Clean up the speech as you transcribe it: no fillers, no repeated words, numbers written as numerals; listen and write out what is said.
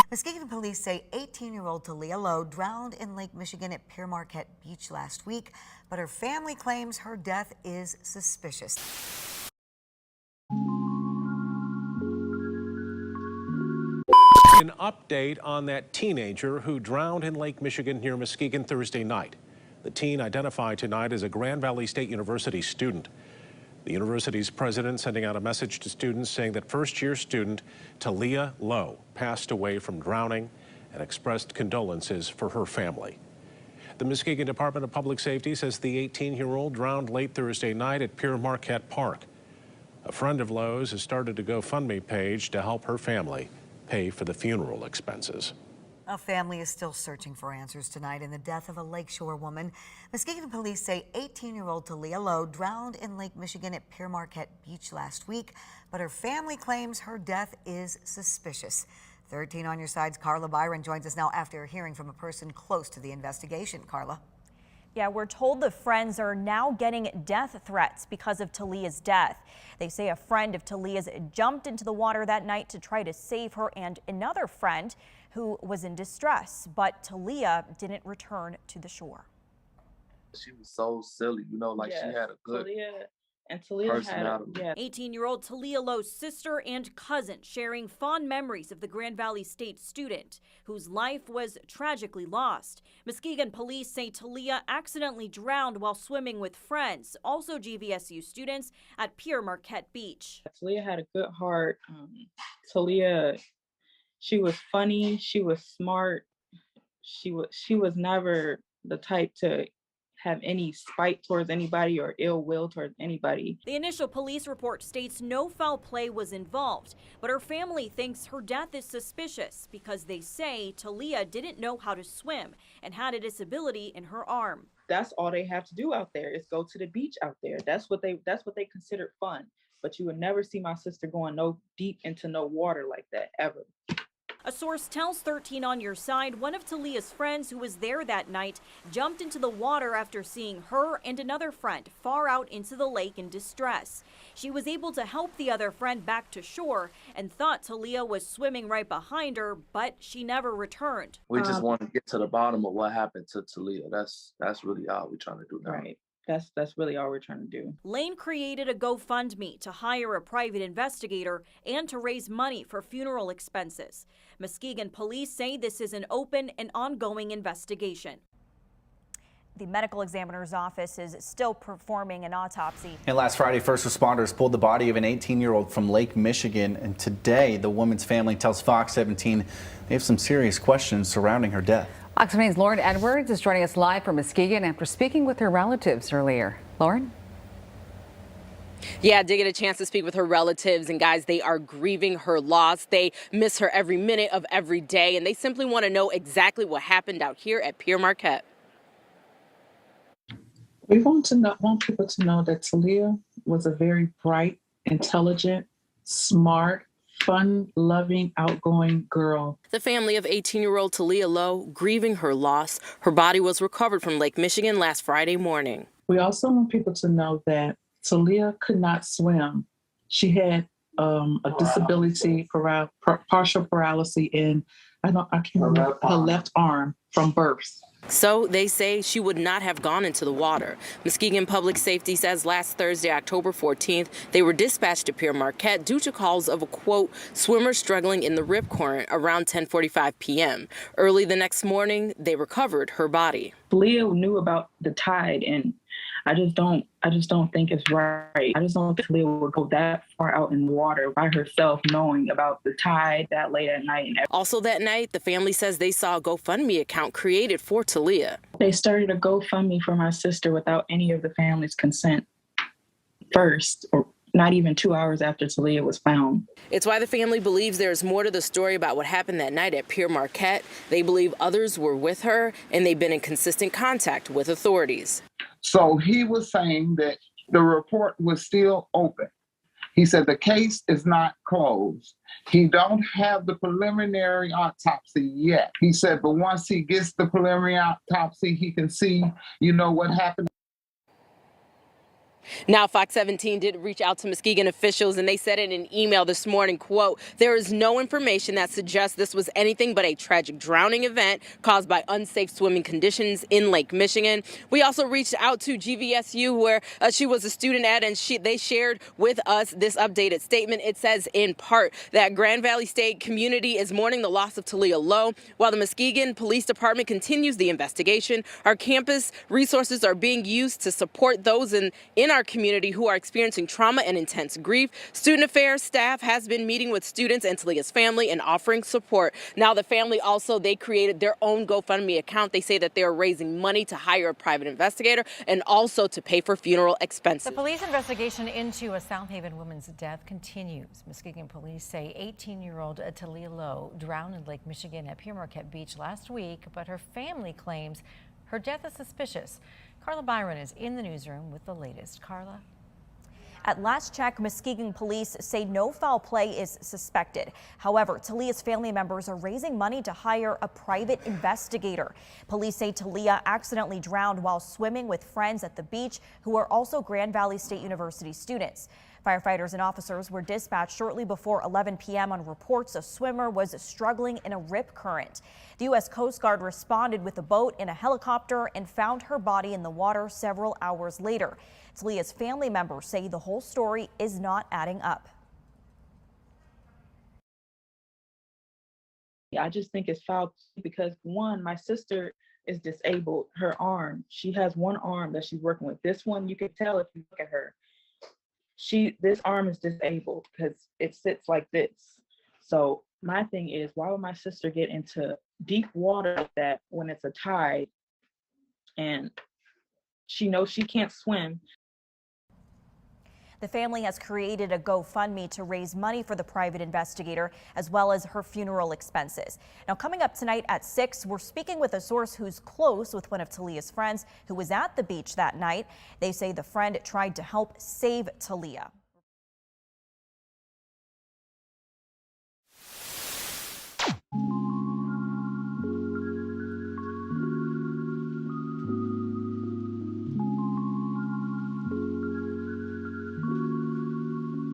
Muskegon police say 18-year-old Taleah LOWE drowned in Lake Michigan at Pier Marquette Beach last week, but her family claims her death is suspicious. An update on that teenager who drowned in Lake Michigan near Muskegon Thursday night. The teen identified tonight as a Grand Valley State University student. The university's president sending out a message to students saying that first-year student Taleah LOWE passed away from drowning and expressed condolences for her family. The Muskegon Department of Public Safety says the 18-year-old drowned late Thursday night at Pier Marquette Park. A friend of LOWE's has started a GoFundMe page to help her family pay for the funeral expenses. A family is still searching for answers tonight in the death of a Lakeshore woman. Muskegon police say 18-year-old Taleah LOWE drowned in Lake Michigan at Pier Marquette Beach last week, but her family claims her death is suspicious. 13 on your side's Carla Byron joins us now after hearing from a person close to the investigation. Carla. Yeah, we're told the friends are now getting death threats because of Taleah's death. They say a friend of Taleah's jumped into the water that night to try to save her and another friend who was in distress, but Taleah didn't return to the shore. She was so silly, you know, like she had a good Taleah had 18-year-old Taleah LOWE's sister and cousin sharing fond memories of the Grand Valley State student whose life was tragically lost. Muskegon police say Taleah accidentally drowned while swimming with friends, also GVSU students, at Pier Marquette Beach. Taleah had a good heart. Taleah, she was funny, she was smart. She was never the type to have any spite towards anybody or ill will towards anybody. The initial police report states no foul play was involved, but her family thinks her death is suspicious because they say Taleah didn't know how to swim and had a disability in her arm. That's all they have to do out there is go to the beach out there. That's what they considered fun. But you would never see my sister going no deep into no water like that ever. A source tells 13 on your side one of Taleah's friends who was there that night jumped into the water after seeing her and another friend far out into the lake in distress. She was able to help the other friend back to shore and thought Taleah was swimming right behind her, but she never returned. We just want to get to the bottom of what happened to Taleah. That's really all we're trying to do now. Right. That's really all we're trying to do. Lane created a GoFundMe to hire a private investigator and to raise money for funeral expenses. Muskegon police say this is an open and ongoing investigation. The medical examiner's office is still performing an autopsy. And last Friday, first responders pulled the body of an 18-year-old from Lake Michigan. And today, the woman's family tells Fox 17 they have some serious questions surrounding her death. Fox 17's Lauren Edwards is joining us live from Muskegon after speaking with her relatives earlier. Lauren? Yeah, I did get a chance to speak with her relatives, and guys, they are grieving her loss. They miss her every minute of every day, and they simply want to know exactly what happened out here at Pier Marquette. We want people to know that Taleah was a very bright, intelligent, smart, fun-loving, outgoing girl. The family of 18-year-old Taleah LOWE grieving her loss. Her body was recovered from Lake Michigan last Friday morning. We also want people to know that Taleah could not swim. She had a disability, partial paralysis in, I can't remember, her left arm from birth. So they say she would not have gone into the water. Muskegon Public Safety says last Thursday, October 14th, they were dispatched to Pier Marquette due to calls of a, quote, swimmer struggling in the rip current around 10:45 p.m. Early the next morning, they recovered her body. Taleah knew about the tide, and I just don't think it's right. I just don't think Taleah would go that far out in the water by herself, knowing about the tide that late at night. Also that night, the family says they saw a GoFundMe account created for Taleah. They started a GoFundMe for my sister without any of the family's consent first, or not even 2 hours after Taleah was found. It's why the family believes there's more to the story about what happened that night at Pier Marquette. They believe others were with her, and they've been in consistent contact with authorities. So he was saying that the report was still open. He said the case is not closed. He don't have the preliminary autopsy yet. He said, but once he gets the preliminary autopsy, he can see, what happened. Now, Fox 17 did reach out to Muskegon officials, and they said in an email this morning, quote, "There is no information that suggests this was anything but a tragic drowning event caused by unsafe swimming conditions in Lake Michigan." We also reached out to GVSU, where she was a student at, and they shared with us this updated statement. It says in part that Grand Valley State community is mourning the loss of Taleah LOWE. While the Muskegon Police Department continues the investigation, our campus resources are being used to support those in our community who are experiencing trauma and intense grief. Student affairs staff has been meeting with students and Taleah's family and offering support. Now, the family also, they created their own GoFundMe account. They say that they're raising money to hire a private investigator and also to pay for funeral expenses. The police investigation into a South Haven woman's death continues. Muskegon police say 18-year-old Taleah LOWE drowned in Lake Michigan at Pere Marquette Beach last week, but her family claims her death is suspicious. Carla Byron is in the newsroom with the latest. Carla? At last check, Muskegon police say no foul play is suspected. However, Taleah's family members are raising money to hire a private investigator. Police say Taleah accidentally drowned while swimming with friends at the beach who are also Grand Valley State University students. Firefighters and officers were dispatched shortly before 11 p.m. on reports a swimmer was struggling in a rip current. The U.S. Coast Guard responded with a boat and a helicopter and found her body in the water several hours later. Taleah's family members say the whole story is not adding up. I just think it's foul because, one, my sister is disabled. Her arm, she has one arm that she's working with. This one, you can tell if you look at her. This arm is disabled because it sits like this. So my thing is, why would my sister get into deep water like that when it's a tide and she knows she can't swim? The family has created a GoFundMe to raise money for the private investigator as well as her funeral expenses. Now, coming up tonight at 6, we're speaking with a source who's close with one of Taleah's friends who was at the beach that night. They say the friend tried to help save Taleah.